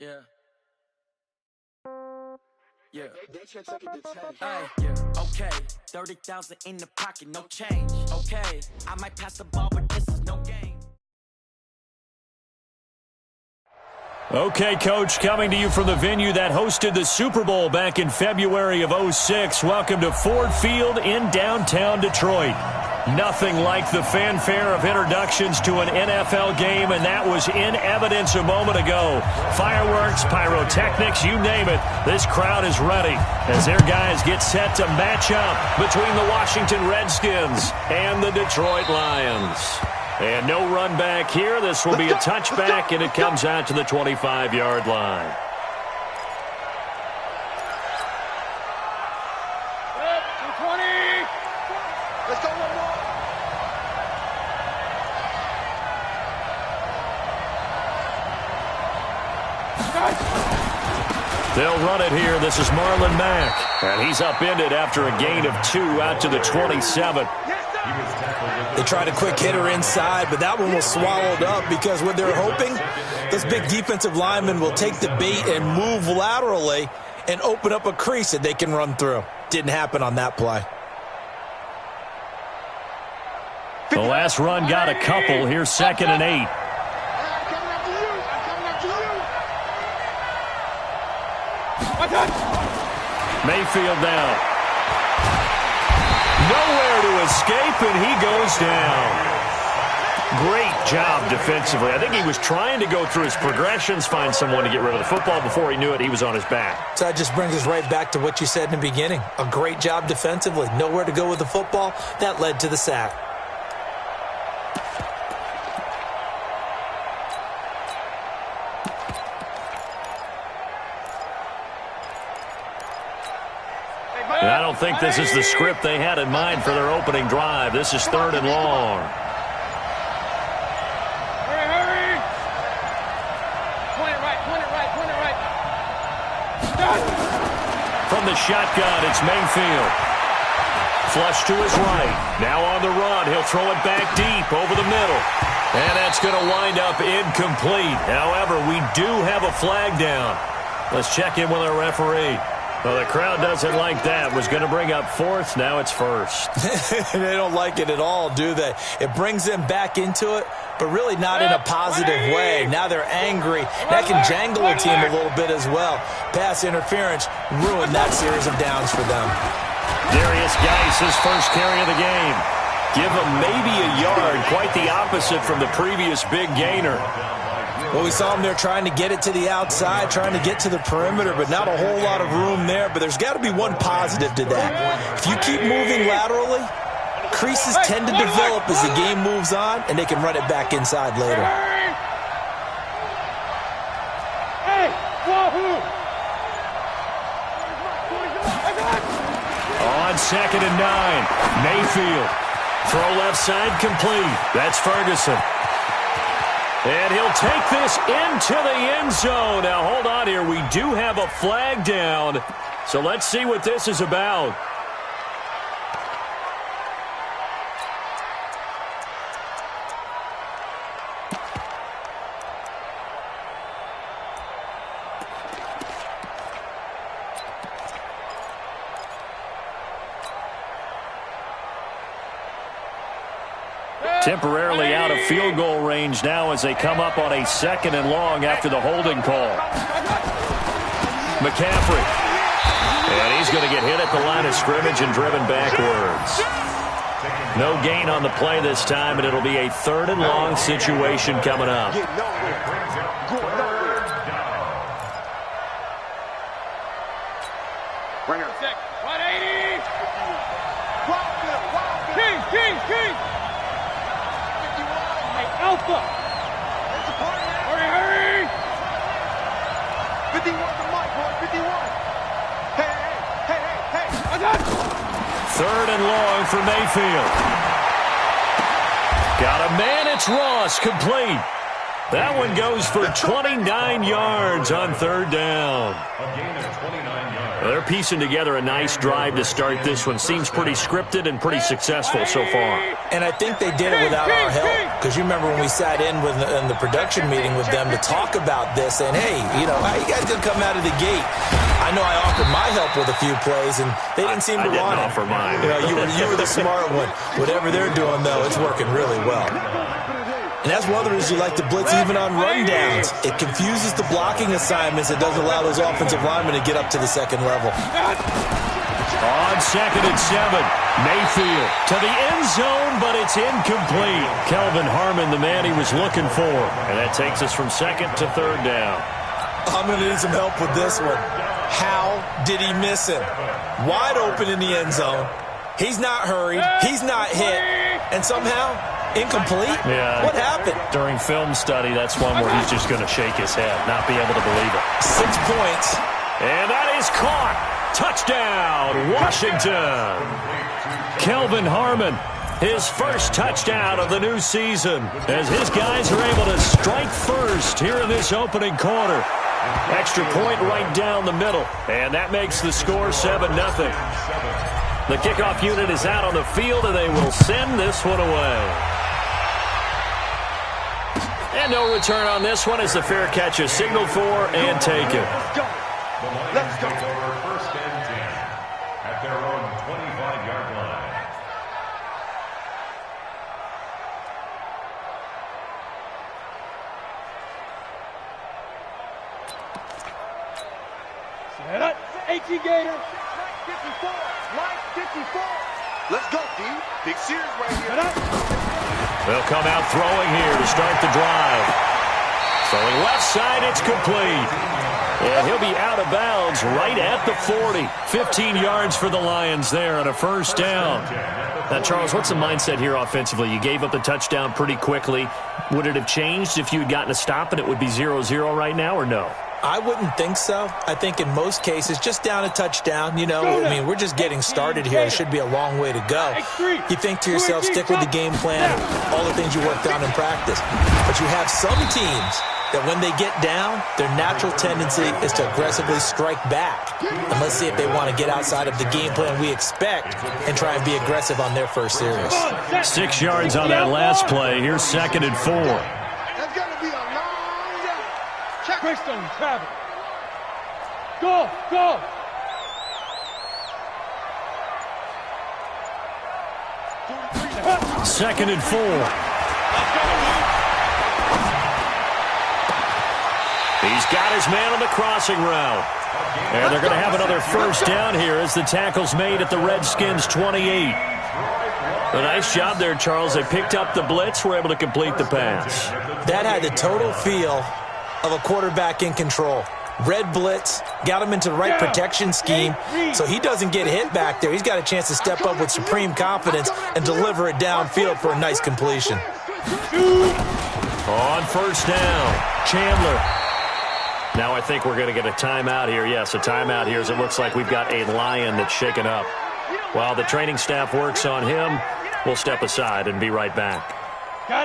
Yeah. Yeah. Yeah. Okay. 30,000 in the pocket, no change. Okay. I might pass the ball, but this is no game. Okay, Coach, coming to you from the venue that hosted the Super Bowl back in February of '06. Welcome to Ford Field in downtown Detroit. Nothing like the fanfare of introductions to an NFL game, and that was in evidence a moment ago. Fireworks, pyrotechnics, you name it. This crowd is ready as their guys get set to match up between the Washington Redskins and the Detroit Lions. And no run back here. This will be a touchback, and it comes out to the 25-yard line. They'll run it here. This is Marlon Mack. And he's upended after a gain of 2 out to the 27. They tried a quick hitter inside, but that one was swallowed up because what they're hoping, this big defensive lineman will take the bait and move laterally and open up a crease that they can run through. Didn't happen on that play. The last run got a couple. Here's 2nd and 8. Mayfield down. Nowhere to escape, and he goes down. Great job defensively. I think he was trying to go through his progressions, find someone to get rid of the football. Before he knew it, he was on his back. So that just brings us right back to what you said in the beginning. A great job defensively. Nowhere to go with the football. That led to the sack. And I don't think this is the script they had in mind for their opening drive. This is 3rd and long. Hurry! Point it right. From the shotgun, it's Mayfield. Flush to his right. Now on the run. He'll throw it back deep over the middle. And that's going to wind up incomplete. However, we do have a flag down. Let's check in with our referee. Well, the crowd doesn't like that. Was going to bring up 4th. Now it's 1st. They don't like it at all, do they? It brings them back into it, but really not in a positive way. Now they're angry. That can jangle a team a little bit as well. Pass interference ruined that series of downs for them. Darius Geis, his first carry of the game. Give him maybe a yard. Quite the opposite from the previous big gainer. Well, we saw them there trying to get it to the outside, trying to get to the perimeter, but not a whole lot of room there. But there's got to be one positive to that. If you keep moving laterally, creases tend to develop as the game moves on, and they can run it back inside later. On 2nd and 9, Mayfield. Throw left side complete. That's Ferguson. And he'll take this into the end zone. Now, hold on here. We do have a flag down. So let's see what this is about. Temporarily out of field goal range now as they come up on a 2nd and long after the holding call. McCaffrey. And he's going to get hit at the line of scrimmage and driven backwards. No gain on the play this time, and it'll be a 3rd and long situation coming up. Alpha! Hurry! 51 to Mike, boy, 51. Hey! 3rd and long for Mayfield. Got a man, it's Ross, complete. That one goes for 29 yards on third down. They're piecing together a nice drive to start this one. Seems pretty scripted and pretty successful so far. And I think they did it without our help. Because you remember when we sat in the production meeting with them to talk about this, saying, hey, you know, how you guys didn't come out of the gate? I know I offered my help with a few plays, and they didn't seem to want it. I didn't offer mine. You know, you were the smart one. Whatever they're doing, though, it's working really well. And that's one of the reasons you like to blitz even on rundowns. It confuses the blocking assignments. It doesn't allow those offensive linemen to get up to the second level. On 2nd and 7, Mayfield to the end zone, but it's incomplete. Kelvin Harmon, the man he was looking for. And that takes us from 2nd to 3rd down. I'm going to need some help with this one. How did he miss him? Wide open in the end zone. He's not hurried. He's not hit. And somehow, incomplete? Yeah. What happened? During film study, that's one where he's just going to shake his head, not be able to believe it. 6 points. And that is caught. Touchdown, Washington. Kelvin Harmon, his first touchdown of the new season, as his guys are able to strike first here in this opening quarter. Extra point right down the middle, and that makes the score 7-0. The kickoff unit is out on the field, and they will send this one away. And no return on this one as the fair catch is signaled for and taken. Let's go. First and 10 at their own 25-yard line. Set up. 18 Gator. Mike 54. Let's go, D. Big series right here. They'll come out throwing here to start the drive. Throwing left side, it's complete. And he'll be out of bounds right at the 40. 15 yards for the Lions there on a first down. Now, Charles, what's the mindset here offensively? You gave up the touchdown pretty quickly. Would it have changed if you had gotten a stop and it would be 0-0 right now, or no? I wouldn't think so. I think in most cases, just down a touchdown, you know, I mean, we're just getting started here. It should be a long way to go. You think to yourself, stick with the game plan, all the things you worked on in practice. But you have some teams that when they get down, their natural tendency is to aggressively strike back. And let's see if they want to get outside of the game plan we expect and try and be aggressive on their first series. 6 yards on that last play. Here's 2nd and 4. That's going to be a long day. Check. Christian, Travis. Go, go. Second and 4. He's got his man on the crossing route. And they're going to have another first down here as the tackle's made at the Redskins' 28. A nice job there, Charles. They picked up the blitz, were able to complete the pass. That had the total feel of a quarterback in control. Red blitz, got him into the right protection scheme, so he doesn't get hit back there. He's got a chance to step up with supreme confidence and deliver it downfield for a nice completion. On first down, Chandler. Now I think we're going to get a timeout here. Yes, a timeout here as it looks like we've got a Lion that's shaken up. While the training staff works on him, we'll step aside and be right back.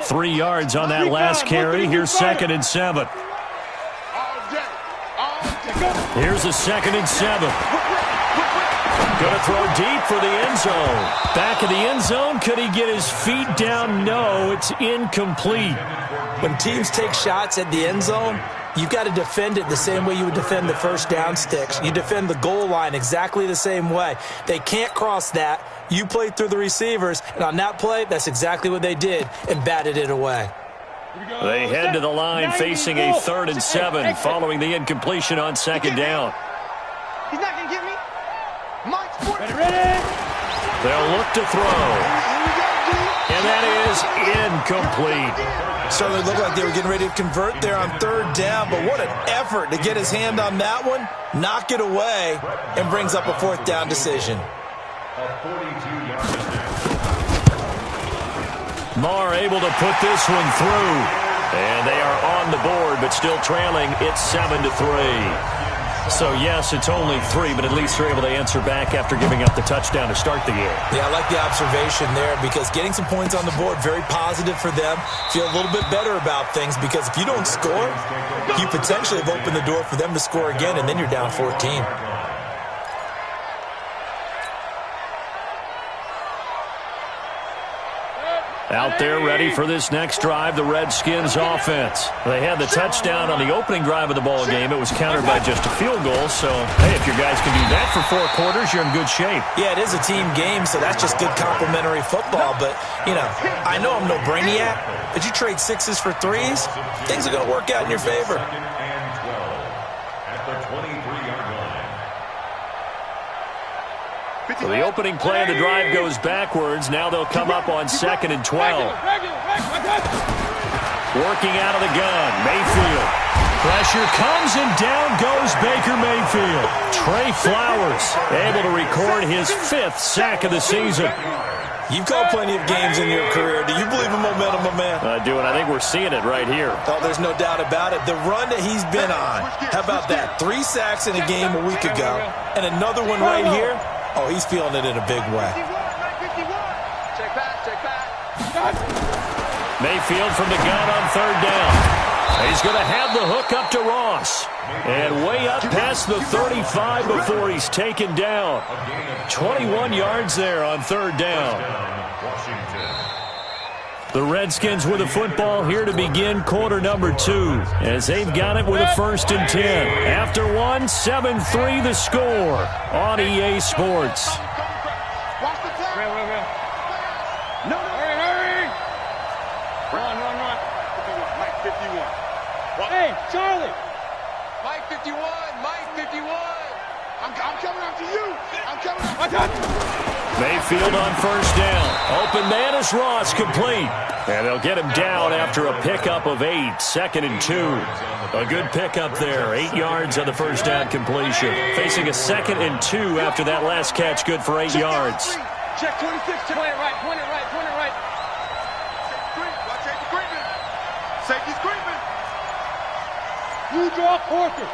3 yards on that last carry. Here's 2nd and 7. Here's a 2nd and 7. Going to throw deep for the end zone. Back of the end zone. Could he get his feet down? No, it's incomplete. When teams take shots at the end zone, you've got to defend it the same way you would defend the first down sticks. You defend the goal line exactly the same way. They can't cross that. You play through the receivers, and on that play, that's exactly what they did and batted it away. They head to the line facing a 3rd and 7 following the incompletion on 2nd down. He's not going to get me. Mike's ready. They'll look to throw. And that is incomplete. Certainly looked like they were getting ready to convert there on 3rd down, but what an effort to get his hand on that one, knock it away, and brings up a 4th down decision. Marr able to put this one through. And they are on the board, but still trailing. It's 7-3. So, yes, it's only 3, but at least they're able to answer back after giving up the touchdown to start the year. Yeah, I like the observation there because getting some points on the board, very positive for them. Feel a little bit better about things because if you don't score, you potentially have opened the door for them to score again, and then you're down 14. Out there ready for this next drive, the Redskins offense. They had the touchdown on the opening drive of the ball game. It was countered by just a field goal. So, hey, if your guys can do that for 4 quarters, you're in good shape. Yeah, it is a team game, so that's just good complimentary football. But, you know, I know I'm no brainiac, but you trade 6s for 3s, things are going to work out in your favor. So the opening play of the drive goes backwards. Now they'll come up on 2nd and 12. Working out of the gun, Mayfield. Pressure comes and down goes Baker Mayfield. Trey Flowers able to record his 5th sack of the season. You've called plenty of games in your career. Do you believe in momentum, my man? I do, and I think we're seeing it right here. Oh, there's no doubt about it. The run that he's been on, how about that? 3 sacks in a game a week ago, and another one right here. Oh, he's feeling it in a big way. Check back. Mayfield from the gun on 3rd down. He's going to have the hook up to Ross. And way up past the 35 before he's taken down. 21 yards there on 3rd down. The Redskins with the football here to begin quarter number 2 as they've got it with a 1st and 10. After 1, 7-3 the score on EA Sports. Watch the clock. No. Hurry. Run. Mike 51. Hey, Charlie. Mike 51. I'm coming after you. Mayfield on 1st down. Open man is Ross, complete. And they'll get him down after a pickup of 8, 2nd and 2. A good pickup there, 8 yards on the 1st down completion. Facing a 2nd and 2 after that last catch, good for 8 yards. Check 26, point it right. Safety's creeping. You draw quarters.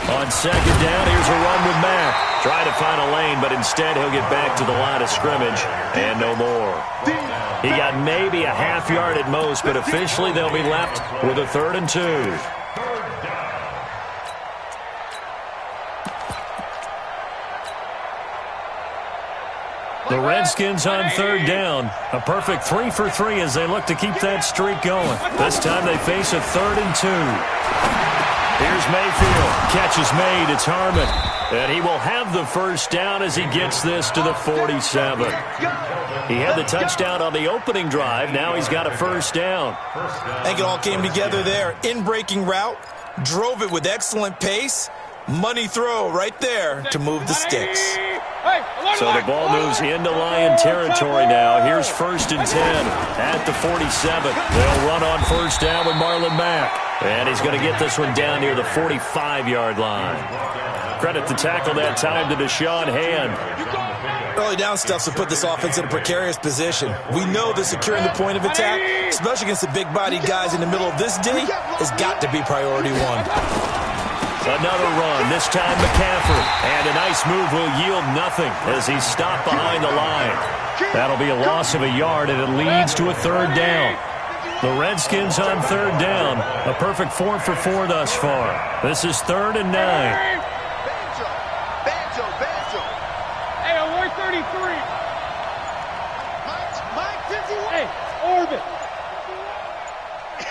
On 2nd down, here's a run with Mack. Try to find a lane, but instead he'll get back to the line of scrimmage and no more. He got maybe a half yard at most, but officially they'll be left with a 3rd and 2. The Redskins on 3rd down. A perfect 3 for 3 as they look to keep that streak going. This time they face a 3rd and 2. Here's Mayfield. Catch is made. It's Harmon. And he will have the 1st down as he gets this to the 47. He had the touchdown on the opening drive. Now he's got a 1st down. I think it all came together there. In-breaking route. Drove it with excellent pace. Money throw right there to move the sticks. So the ball moves into Lion territory now. Here's 1st and 10 at the 47. They'll run on 1st down with Marlon Mack. And he's going to get this one down near the 45-yard line. Credit the tackle that time to Deshaun Hand. Early down stuff to put this offense in a precarious position. We know that securing the point of attack, especially against the big-bodied guys in the middle of this D, has got to be priority 1. Another run, this time McCaffrey. And a nice move will yield nothing as he's stopped behind the line. That'll be a loss of a yard, and it leads to a 3rd down. The Redskins on 3rd down. A perfect 4 for 4 thus far. This is 3rd and 9. Banjo. Hey, on 133. Mike 51. Hey, orbit.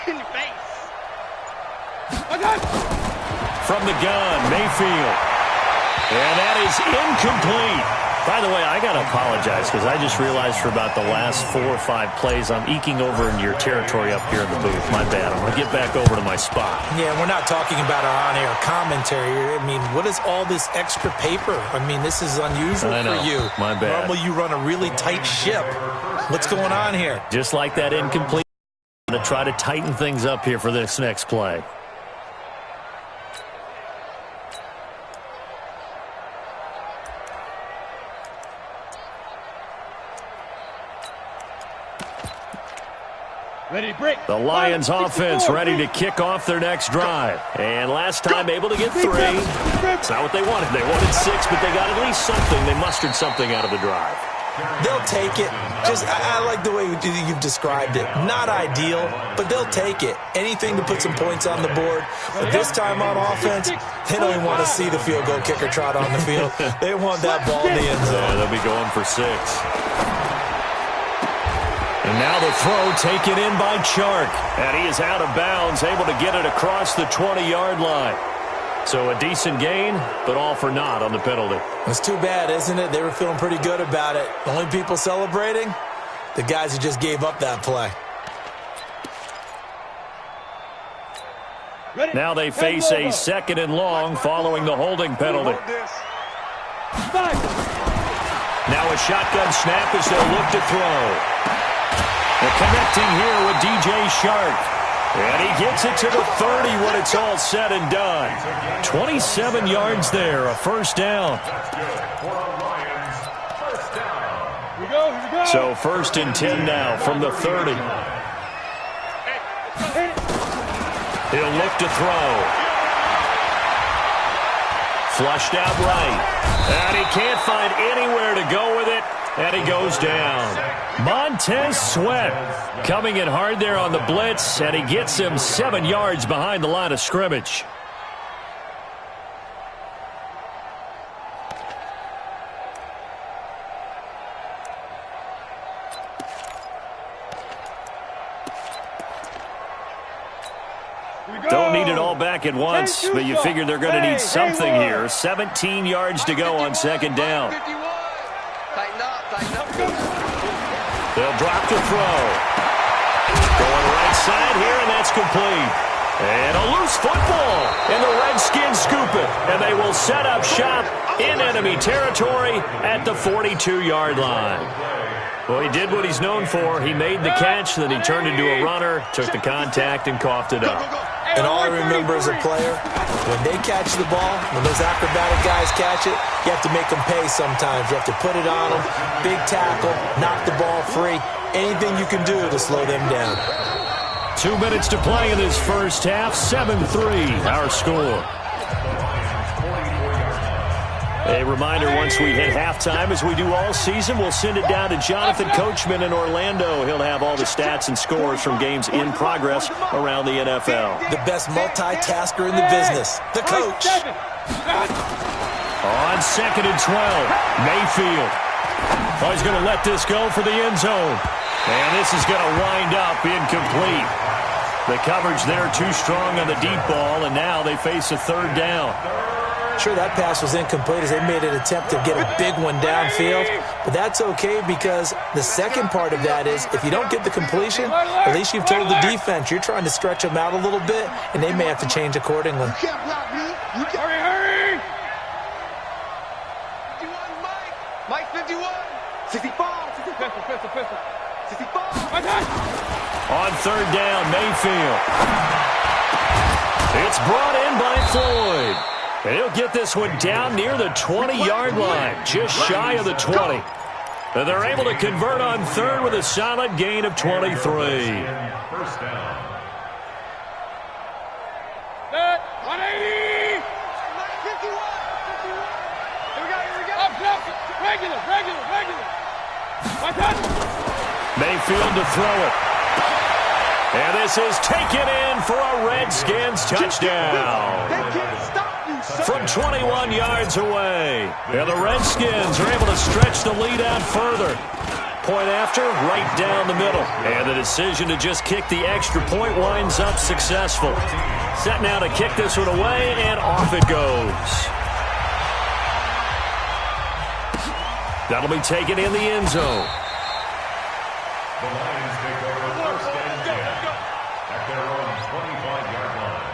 In your face. From the gun, Mayfield. And that is incomplete. By the way, I got to apologize because I just realized for about the last 4 or 5 plays I'm eking over into your territory up here in the booth. My bad. I'm going to get back over to my spot. Yeah, we're not talking about our on-air commentary. I mean, what is all this extra paper? I mean, this is unusual for you. My bad. Normally you run a really tight ship. What's going on here? Just like that incomplete. I'm going to try to tighten things up here for this next play. The Lions offense ready to kick off their next drive. And last time able to get 3. It's not what they wanted. They wanted 6, but they got at least something. They mustered something out of the drive. They'll take it. I like the way you've described it. Not ideal, but they'll take it. Anything to put some points on the board. But this time on offense, they don't even want to see the field goal kicker trot on the field. They want that ball in the end zone. Yeah, they'll be going for 6. And now the throw taken in by Chark. And he is out of bounds, able to get it across the 20-yard line. So a decent gain, but all for naught on the penalty. It's too bad, isn't it? They were feeling pretty good about it. The only people celebrating, the guys who just gave up that play. Now they face a 2nd and long following the holding penalty. Now a shotgun snap as they'll look to throw. They're connecting here with DJ Chark. And he gets it to the 30 when it's all said and done. 27 yards there, a first down. So 1st and 10 now from the 30. He'll look to throw. Flushed out right. And he can't find anywhere to go with it. And he goes down. Montez Sweat coming in hard there on the blitz, and he gets him 7 yards behind the line of scrimmage. Don't need it all back at once, but you figure they're going to need something here. 17 yards to go on 2nd down. They'll drop the throw. Going right side here, and that's complete. And a loose football. And the Redskins scoop it. And they will set up shop in enemy territory at the 42-yard line. Well, he did what he's known for. He made the catch, then he turned into a runner, took the contact, and coughed it up. And all I remember as a player, when they catch the ball, when those acrobatic guys catch it, you have to make them pay sometimes. You have to put it on them, big tackle, knock the ball free, anything you can do to slow them down. 2 minutes to play in this first half, 7-3 our score. A reminder, once we hit halftime, as we do all season, we'll send it down to Jonathan Coachman in Orlando. He'll have all the stats and scores from games in progress around the NFL. The best multitasker in the business, the coach. On 2nd and 12, Mayfield. Oh, he's going to let this go for the end zone. And this is going to wind up incomplete. The coverage there too strong on the deep ball, and now they face a 3rd down. Sure, that pass was incomplete as they made an attempt to get a big one downfield, but that's okay because the second part of that is if you don't get the completion, at least you've told the defense you're trying to stretch them out a little bit, and they may have to change accordingly. Hurry! 51, Mike 51. 65. 65. On 3rd down, Mayfield. It's brought in by Floyd. And he'll get this one down near the 20-yard line, just shy of the 20. And they're able to convert on 3rd with a solid gain of 23. First down. 180. 51. Here we go. Regular. Mayfield to throw it. And this is taken in for a Redskins touchdown. They can't stop you, son. From 21 yards away. And the Redskins are able to stretch the lead out further. Point after, right down the middle. And the decision to just kick the extra point winds up successful. Set now to kick this one away, and off it goes. That'll be taken in the end zone. The Lions take over 1st and 10 at their own 25-yard line.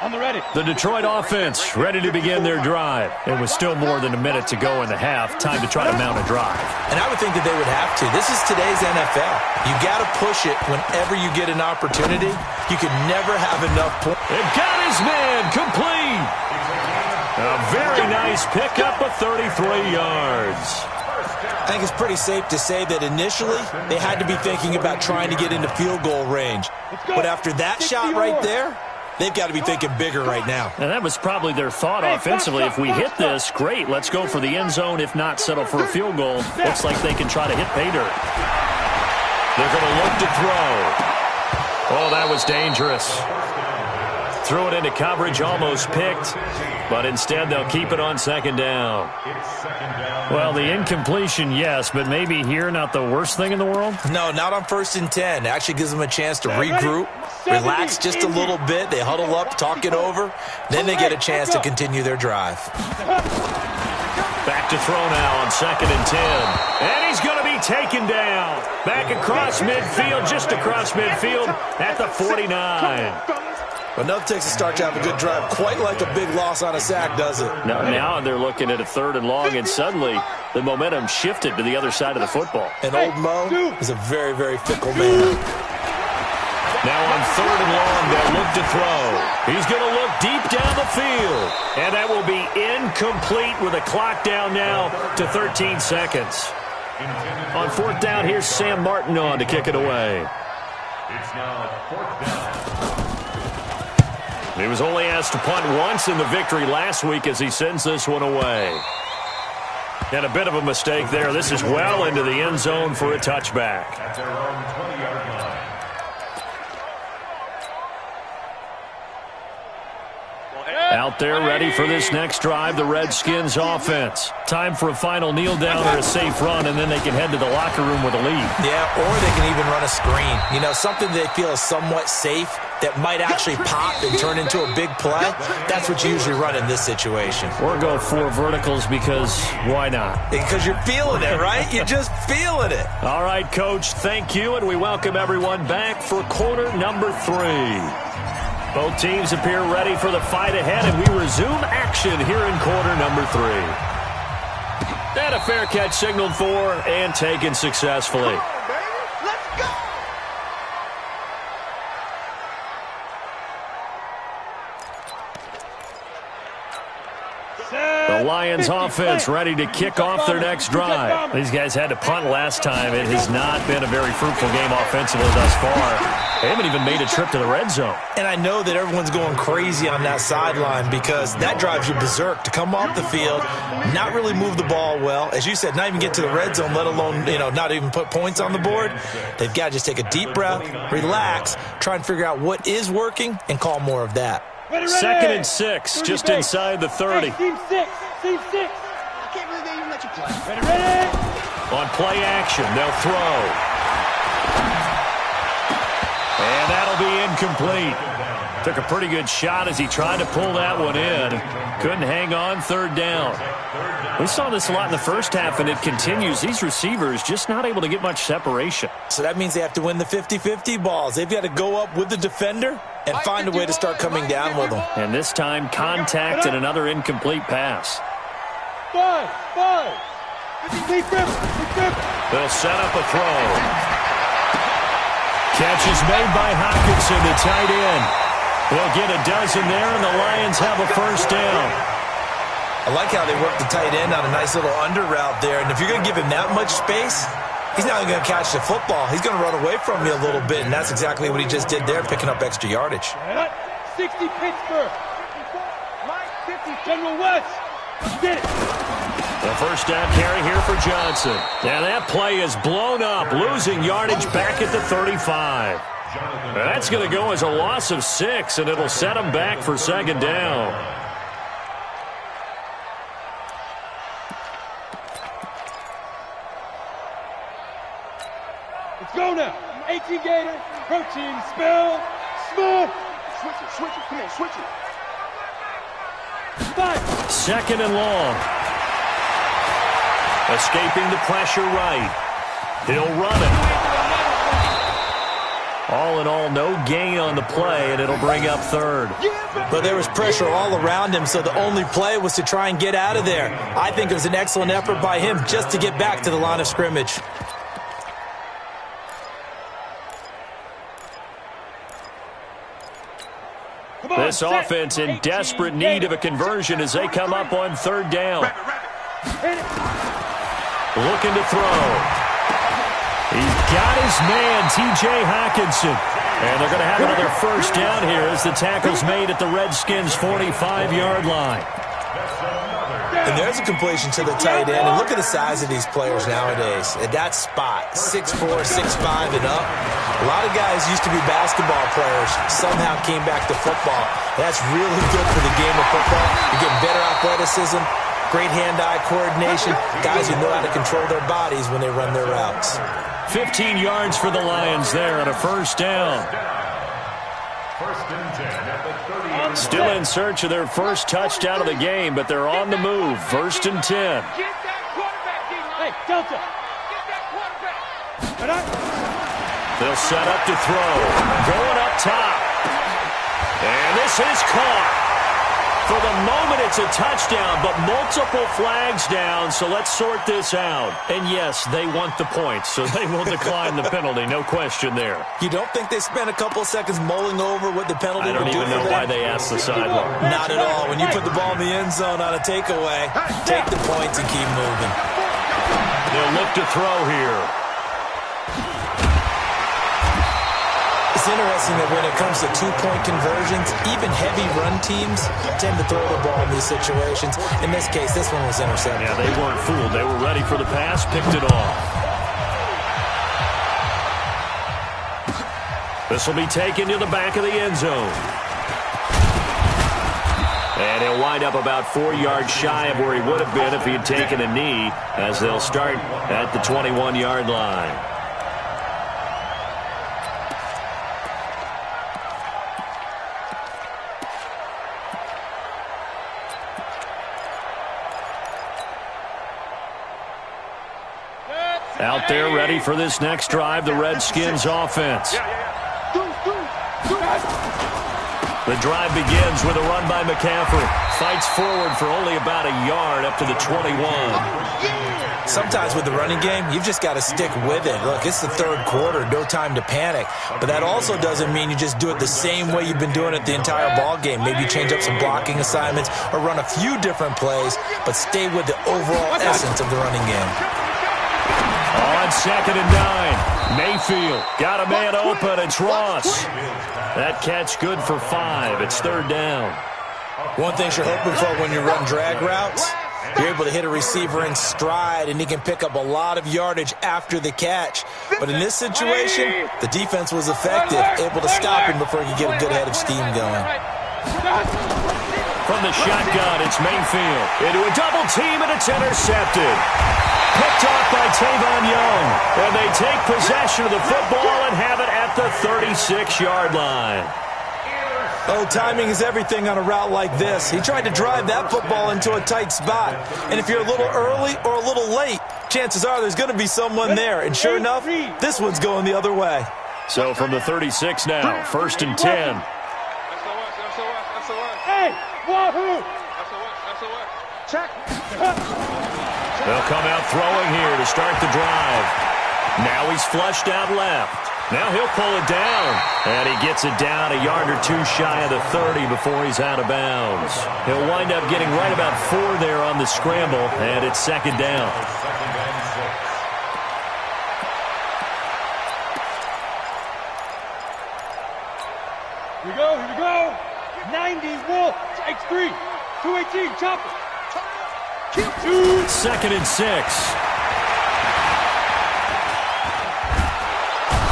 On the ready. The Detroit offense ready to begin their drive. It was still more than a minute to go in the half. Time to try to mount a drive. And I would think that they would have to. This is today's NFL. You got to push it whenever you get an opportunity. You can never have enough points. They've got his man complete. A very nice pickup of 33 yards. I think it's pretty safe to say that initially they had to be thinking about trying to get into field goal range. But after that shot right there, they've got to be thinking bigger right now. And that was probably their thought offensively. If we hit this, great, let's go for the end zone. If not, settle for a field goal. Looks like they can try to hit pay dirt. They're going to look to throw. Oh, that was dangerous. Threw it into coverage, almost picked, but instead they'll keep it on second down. Well, the incompletion, yes, but maybe here not the worst thing in the world? No, not on 1st and 10. It actually gives them a chance to regroup, relax just a little bit. They huddle up, talk it over. Then they get a chance to continue their drive. Back to throw now on 2nd and 10. And he's going to be taken down. Back across midfield, just across midfield at the 49. But nothing takes a start to have a good drive, quite like a big loss on a sack, does it? Now they're looking at a 3rd and long, and suddenly the momentum shifted to the other side of the football. And old Mo is a very, very fickle man. Now on 3rd and long, they'll look to throw. He's going to look deep down the field. And that will be incomplete with a clock down now to 13 seconds. On 4th down, here's Sam Martin on to kick it away. It's now 4th down. He was only asked to punt once in the victory last week as he sends this one away. And a bit of a mistake there. This is well into the end zone for a touchback. At their own 20-yard line. Out there ready for this next drive, the Redskins offense. Time for a final kneel down or a safe run, and then they can head to the locker room with a lead. Yeah, or they can even run a screen. You know, something they feel is somewhat safe that might actually pop and turn into a big play. That's what you usually run in this situation. Or go 4 verticals because why not? Because you're feeling it, right? You're just feeling it. All right, Coach, thank you, and we welcome everyone back for quarter number 3. Both teams appear ready for the fight ahead, and we resume action here in quarter number 3. And a fair catch signaled for and taken successfully. The Lions offense ready to kick off their next drive. These guys had to punt last time. It has not been a very fruitful game offensively thus far. They haven't even made a trip to the red zone. And I know that everyone's going crazy on that sideline because that drives you berserk to come off the field, not really move the ball well. As you said, not even get to the red zone, let alone, not even put points on the board. They've got to just take a deep breath, relax, try and figure out what is working, and call more of that. 2nd and 6, just inside the 30. Team 6. I can't believe they even let you play. Ready. On play action, they'll throw. And that'll be incomplete. Took a pretty good shot as he tried to pull that one in. Couldn't hang on, 3rd down. We saw this a lot in the first half, and it continues. These receivers just not able to get much separation. So that means they have to win the 50-50 balls. They've got to go up with the defender and find a way to start coming down with them. And this time, contact and another incomplete pass. 5. They'll set up a throw. Catch is made by Hockenson to tight end. They'll get a dozen there, and the Lions have a 1st down. I like how they work the tight end on a nice little under route there. And if you're going to give him that much space, he's not going to catch the football. He's going to run away from you a little bit, and that's exactly what he just did there, picking up extra yardage. 60 Pittsburgh. 50 General West. Get it. The 1st down carry here for Johnson. Now that play is blown up, losing yardage back at the 35. That's going to go as a loss of 6, and it'll set them back for 2nd down. Let's go now. 18 Gator. Protein. Spell. Smooth. Switch it. Come on, switch it. 5. 2nd and long. Escaping the pressure right. He'll run it. All in all, no gain on the play, and it'll bring up 3rd. But there was pressure all around him, so the only play was to try and get out of there. I think it was an excellent effort by him just to get back to the line of scrimmage. This offense in desperate need of a conversion as they come up on 3rd down. looking to throw. He's got his man, T.J. Hockenson. And they're going to have another first down here as the tackle's made at the Redskins' 45-yard line. And there's a completion to the tight end. And look at the size of these players nowadays. At that spot, 6'4", 6'5", and up. A lot of guys used to be basketball players, somehow came back to football. That's really good for the game of football. You're getting better athleticism, great hand-eye coordination, guys who know how to control their bodies when they run their routes. 15 yards for the Lions there on a first down. First and 10 at the 30. Still in search of their first touchdown of the game, but they're on the move. First and 10. Get that quarterback, D-line. Hey, Delta. Get that quarterback. They'll set up to throw. Going up top. And this is caught. For the moment, it's a touchdown, but multiple flags down, so let's sort this out. And yes, they want the points, so they will decline the penalty, no question there. You don't think they spent a couple seconds mulling over what the penalty I don't would do even for know them? why they asked the sideline. Not at all. When you put the ball in the end zone on a takeaway, take the points and keep moving. They'll look to throw here. It's interesting that when it comes to two-point conversions, even heavy run teams tend to throw the ball in these situations. In this case, this one was intercepted. Yeah, they weren't fooled. They were ready for the pass, picked it off. This will be taken to the back of the end zone. And he'll wind up about 4 yards shy of where he would have been if he had taken a knee, as they'll start at the 21-yard line. Out there ready for this next drive, the Redskins offense. The drive begins with a run by McCaffrey. Fights forward for only about a yard up to the 21. Sometimes with the running game, you've just got to stick with it. Look, it's the third quarter, no time to panic. But that also doesn't mean you just do it the same way you've been doing it the entire ball game. Maybe change up some blocking assignments or run a few different plays, but stay with the overall essence of the running game. On 2nd and 9, Mayfield got a man open. It's Ross. That catch good for 5. It's 3rd down. One thing you're hoping for when you run drag routes, you're able to hit a receiver in stride, and he can pick up a lot of yardage after the catch. But in this situation, the defense was effective, able to stop him before he could get a good head of steam going. From the shotgun, it's Mayfield. Into a double team, and it's intercepted. Picked off by Tavon Young. And they take possession of the football and have it at the 36-yard line. Oh, timing is everything on a route like this. He tried to drive that football into a tight spot. And if you're a little early or a little late, chances are there's going to be someone there. And sure enough, this one's going the other way. So from the 36 now, 1st and 10. Hey, wahoo! Check. They'll come out throwing here to start the drive. Now he's flushed out left. Now he'll pull it down. And he gets it down a yard or two shy of the 30 before he's out of bounds. He'll wind up getting right about 4 there on the scramble, and it's 2nd down. Here we go, here we go. 90s Wolf, takes 3. 218, chopper. 2nd and 6.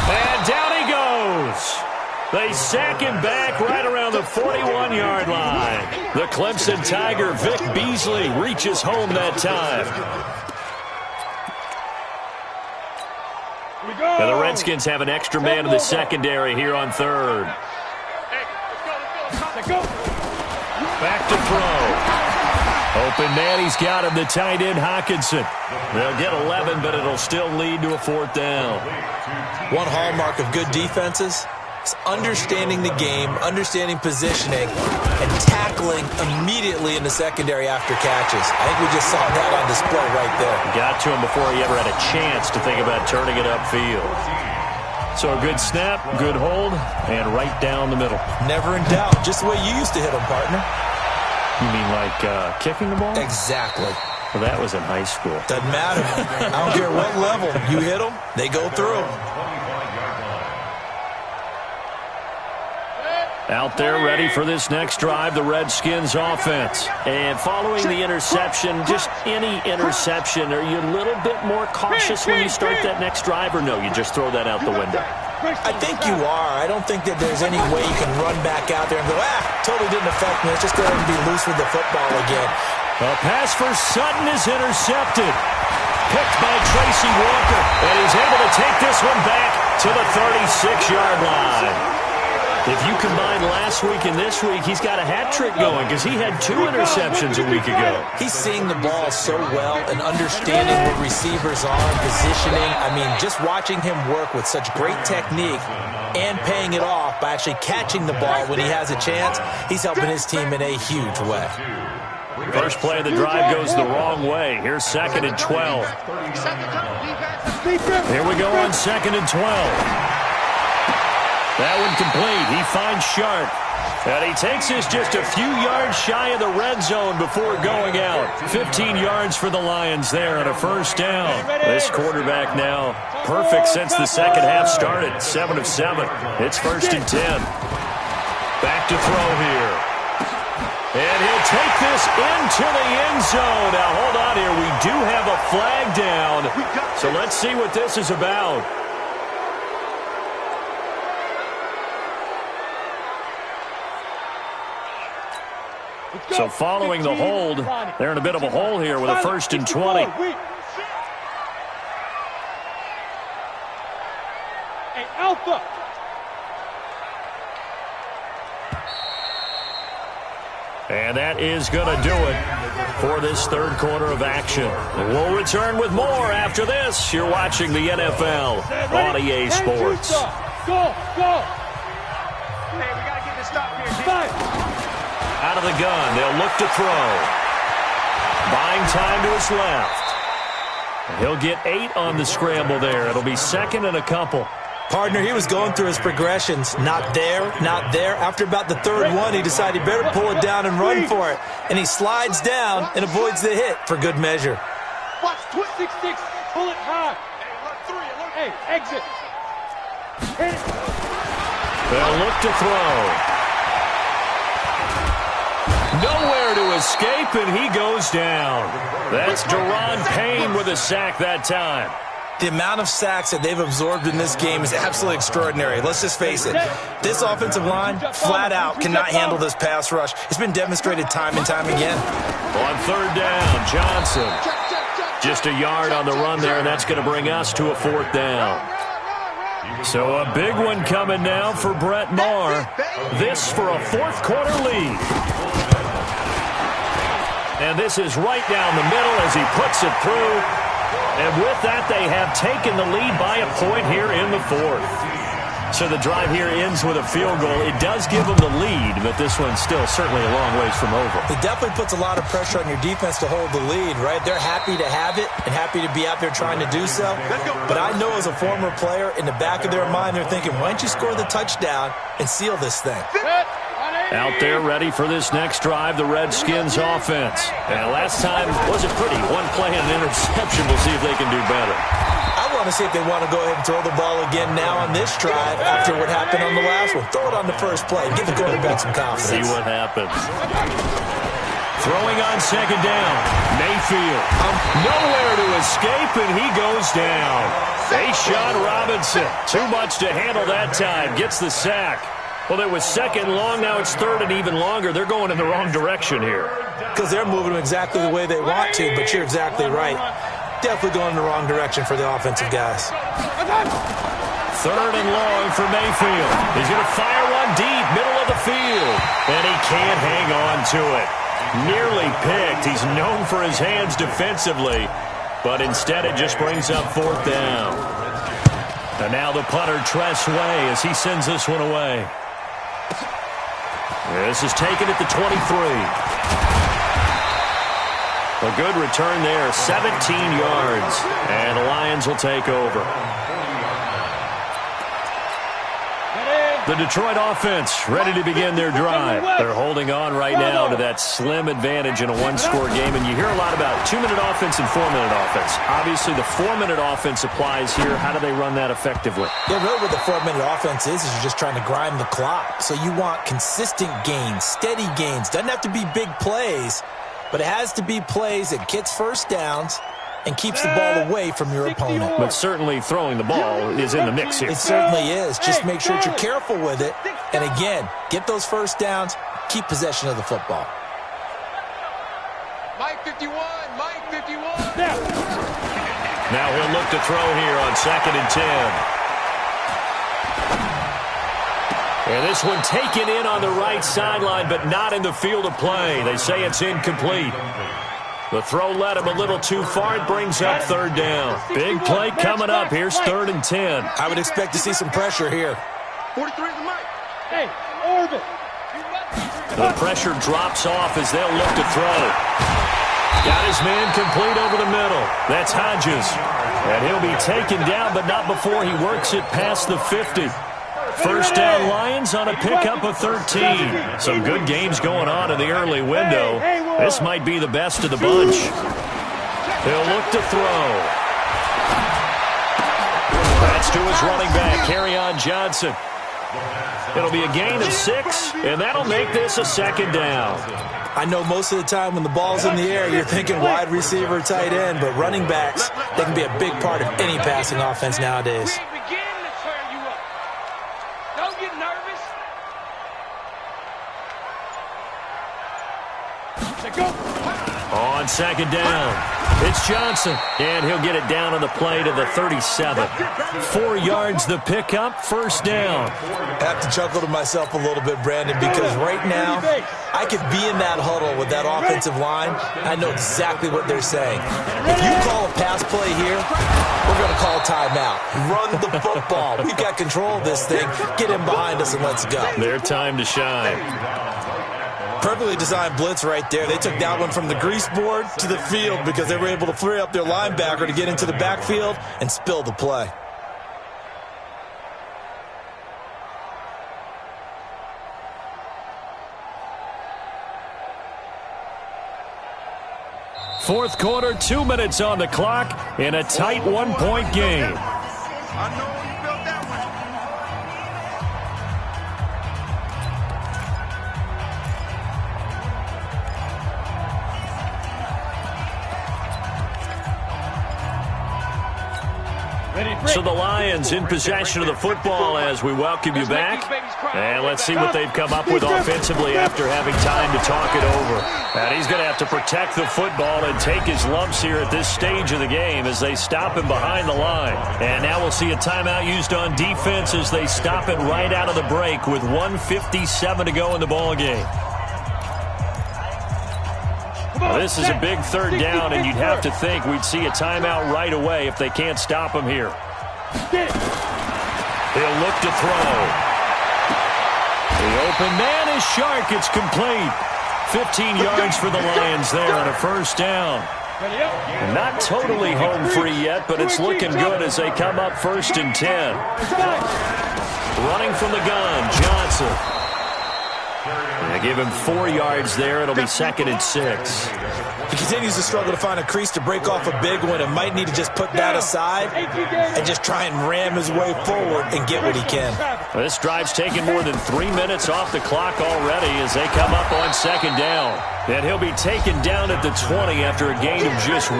And down he goes. They sack him back right around the 41-yard line. The Clemson Tiger, Vic Beasley, reaches home that time. Here we go. And the Redskins have an extra man in the secondary here on 3rd. Let's go. Back to throw. Open man, he's got him, the tight end, Hockenson. They'll get 11, but it'll still lead to a 4th down. One hallmark of good defenses is understanding the game, understanding positioning, and tackling immediately in the secondary after catches. I think we just saw that on display right there. Got to him before he ever had a chance to think about turning it upfield. So a good snap, good hold, and right down the middle. Never in doubt. Just the way you used to hit them, partner. You mean like kicking the ball? Exactly. Well, that was in high school. Doesn't matter. I don't care what level. You hit them, they go through. Out there ready for this next drive, the Redskins offense. And following the interception, just any interception, are you a little bit more cautious when you start that next drive, or no, you just throw that out the window? I think you are. I don't think that there's any way you can run back out there and go, totally didn't affect me. Let's just go ahead and be loose with the football again. A pass for Sutton is intercepted. Picked by Tracy Walker, and he's able to take this one back to the 36-yard line. If you combine last week and this week, he's got a hat trick going because he had 2 interceptions a week ago. He's seeing the ball so well and understanding what receivers are, positioning. I mean, just watching him work with such great technique and paying it off by actually catching the ball when he has a chance, he's helping his team in a huge way. First play of the drive goes the wrong way. Here's 2nd and 12. Here we go on 2nd and 12. That one complete. He finds Sharp. And he takes this just a few yards shy of the red zone before going out. 15 yards for the Lions there on a first down. This quarterback now perfect since the second half started. 7 of 7. It's 1st and 10. Back to throw here. And he'll take this into the end zone. Now, hold on here. We do have a flag down. So let's see what this is about. So following the hold, they're in a bit of a hole here with a 1st and 20. Hey, Alpha. And that is going to do it for this third quarter of action. And we'll return with more after this. You're watching the NFL on EA Sports. Go. Hey, we got to get this stop here. Out of the gun, they'll look to throw. Buying time to his left. He'll get 8 on the scramble there. It'll be 2nd and a couple. Partner, he was going through his progressions. Not there, not there. After about the 3rd one, he decided he better pull it down and run for it. And he slides down and avoids the hit for good measure. Watch 6-6. Pull it high. Hey, exit. Hit it. They'll look to throw. Nowhere to escape, and he goes down. That's Deron Payne with a sack that time. The amount of sacks that they've absorbed in this game is absolutely extraordinary. Let's just face it. This offensive line, flat out, cannot handle this pass rush. It's been demonstrated time and time again. On 3rd down, Johnson. Just a yard on the run there, and that's going to bring us to a 4th down. So a big one coming now for Brett Maher. This for a 4th quarter lead. And this is right down the middle as he puts it through. And with that, they have taken the lead by a point here in the 4th. So the drive here ends with a field goal. It does give them the lead, but this one's still certainly a long ways from over. It definitely puts a lot of pressure on your defense to hold the lead, right? They're happy to have it and happy to be out there trying to do so. But I know as a former player, in the back of their mind, they're thinking, why don't you score the touchdown and seal this thing? Out there ready for this next drive, the Redskins offense. And last time wasn't pretty. One play and an interception. We'll see if they can do better. I want to see if they want to go ahead and throw the ball again now on this drive after what happened on the last one. Throw it on the first play. Give the quarterback some confidence. See what happens. Throwing on 2nd down. Mayfield. Nowhere to escape, and he goes down. Ashawn Robinson. Too much to handle that time. Gets the sack. Well, it was 2nd long. Now it's 3rd and even longer. They're going in the wrong direction here. Because they're moving exactly the way they want to, but you're exactly right. Definitely going in the wrong direction for the offensive guys. 3rd and long for Mayfield. He's going to fire one deep, middle of the field. And he can't hang on to it. Nearly picked. He's known for his hands defensively. But instead it just brings up 4th down. And now the punter, Tress Way, as he sends this one away. This is taken at the 23. A good return there, 17 yards. And the Lions will take over. The Detroit offense ready to begin their drive. They're holding on right now to that slim advantage in a one-score game, and you hear a lot about 2-minute offense and 4-minute offense. Obviously, the 4-minute offense applies here. How do they run that effectively? Yeah, really what the 4-minute offense is you're just trying to grind the clock. So you want consistent gains, steady gains. Doesn't have to be big plays, but it has to be plays that gets first downs and keeps the ball away from your opponent. But certainly throwing the ball is in the mix here. It certainly is. Just make sure that you're careful with it. And again, get those first downs, keep possession of the football. Mike 51, Mike 51. Now he'll look to throw here on 2nd and 10. And this one taken in on the right sideline, but not in the field of play. They say it's incomplete. The throw led him a little too far. It brings up 3rd down. Big play coming up. Here's 3rd and 10. I would expect to see some pressure here. 43 is the Mike. Hey, orbit. The pressure drops off as they'll look to throw. Got his man complete over the middle. That's Hodges. And he'll be taken down, but not before he works it past the 50. First down Lions on a pickup of 13. Some good games going on in the early window. This might be the best of the bunch. He'll look to throw. That's to his running back, Kerryon Johnson. It'll be a gain of 6, and that'll make this a 2nd down. I know most of the time when the ball's in the air, you're thinking wide receiver, tight end, but running backs, they can be a big part of any passing offense nowadays. On 2nd down, it's Johnson, and he'll get it down on the play to the 37. 4 yards the pickup, 1st down. I have to chuckle to myself a little bit, Brandon, because right now I could be in that huddle with that offensive line. I know exactly what they're saying. If you call a pass play here, we're going to call a timeout. Run the football. We've got control of this thing. Get in behind us and let's go. Their time to shine. Perfectly designed blitz right there. They took that one from the grease board to the field because they were able to free up their linebacker to get into the backfield and spill the play. Fourth quarter, 2 minutes on the clock in a tight 1-point game. I know you felt that one. So the Lions in possession of the football as we welcome you back. And let's see what they've come up with offensively after having time to talk it over. And he's going to have to protect the football and take his lumps here at this stage of the game as they stop him behind the line. And now we'll see a timeout used on defense as they stop it right out of the break with 1:57 to go in the ball game. Well, this is a big 3rd down, and you'd have to think we'd see a timeout right away if they can't stop him here. He'll look to throw. The open man is Shark. It's complete. 15 yards for the Lions there on a 1st down. Not totally home free yet, but it's looking good as they come up 1st and 10. Running from the gun, Johnson. They give him 4 yards there. It'll be 2nd and 6. He continues to struggle to find a crease to break off a big one and might need to just put that aside and just try and ram his way forward and get what he can. Well, this drive's taken more than 3 minutes off the clock already as they come up on 2nd down. And he'll be taken down at the 20 after a gain of just 1.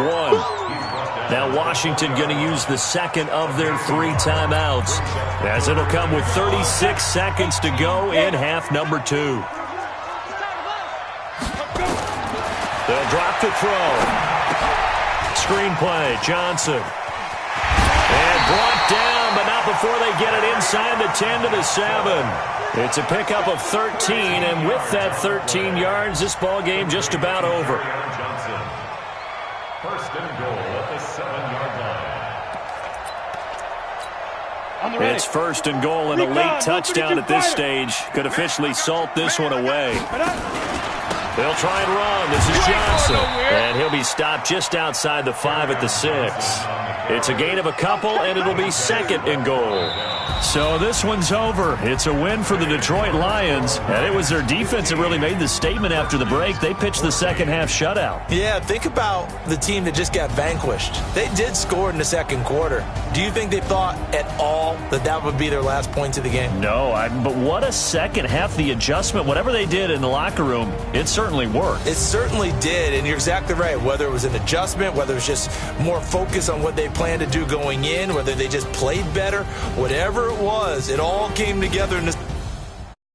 Now Washington going to use the 2nd of their 3 timeouts as it'll come with 36 seconds to go in half number 2. They'll drop to throw. Screenplay, Johnson. And brought down, but not before they get it inside the 10 to the 7. It's a pickup of 13, and with that 13 yards, this ball game just about over. First and goal at the 7-yard line. It's 1st and goal and a late touchdown at this stage. Could officially salt this one away. They'll try and run. This is Johnson. And he'll be stopped just outside the 5 at the 6. It's a gain of a couple, and it'll be 2nd and goal. So this one's over. It's a win for the Detroit Lions, and it was their defense that really made the statement after the break. They pitched the second-half shutout. Yeah, think about the team that just got vanquished. They did score in the second quarter. Do you think they thought at all that that would be their last points of the game? No, but what a second half. The adjustment, whatever they did in the locker room, it certainly worked. It certainly did, and you're exactly right. Whether it was an adjustment, whether it was just more focus on what they planned to do going in, whether they just played better, whatever it was, it all came together in this.